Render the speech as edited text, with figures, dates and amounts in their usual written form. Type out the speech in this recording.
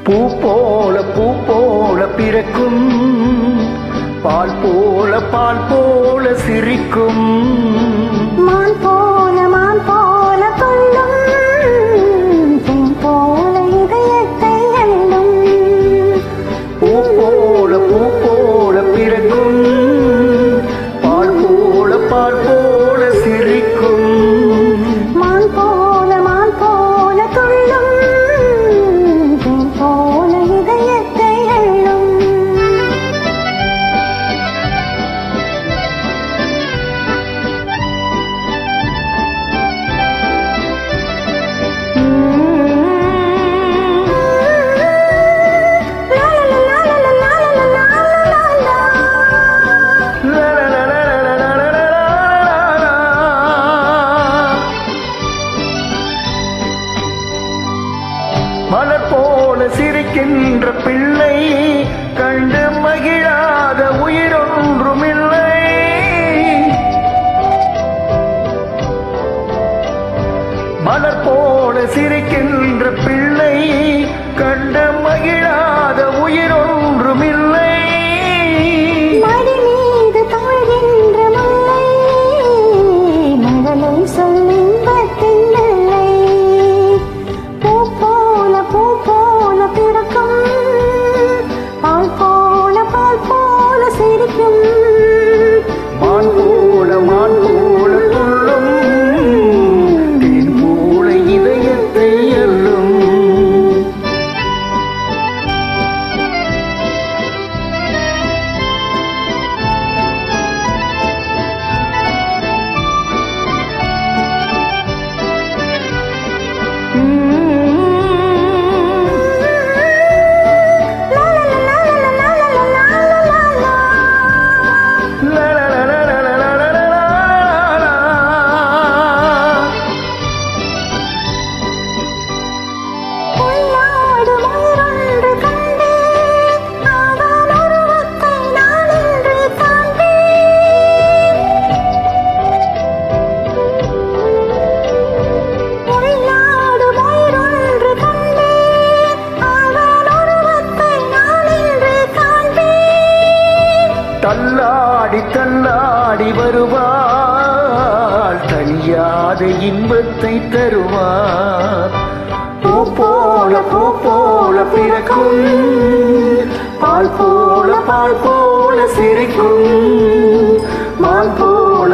பூ போல பிறக்கும், பால் போல சிரிக்கும், மான் போல துள்ளும், தேன் போல இதயத்தை அள்ளும். பூ போல பிறக்கும், பால் போல சிரிக்கும், மான் போல துள்ளும், தேன் போல இதயத்தை அள்ளும். மலர் போல சிரிக்கின்ற பிள்ளை கண்டு மகிழாத உயிரொன்றுமில்லை. மலர் போல சிரிக்கின்ற பிள்ளை கண்டு மகிழாத உயிரொன்றுமில்லை. மடி மீது தவழ்கின்ற முல்லை, மழலை சொல்லின்பத்தின் எல்லை. பூ போல பிறக்கும், பால் போல சிரிக்கும், மான் போல துள்ளும், தேன் போல இதயத்தை அள்ளும். தள்ளாடி வருவாள், தனியாத இன்பத்தை தருவார். பூ போல பிறக்கும், பால் போல சிரிக்கும், மான் போல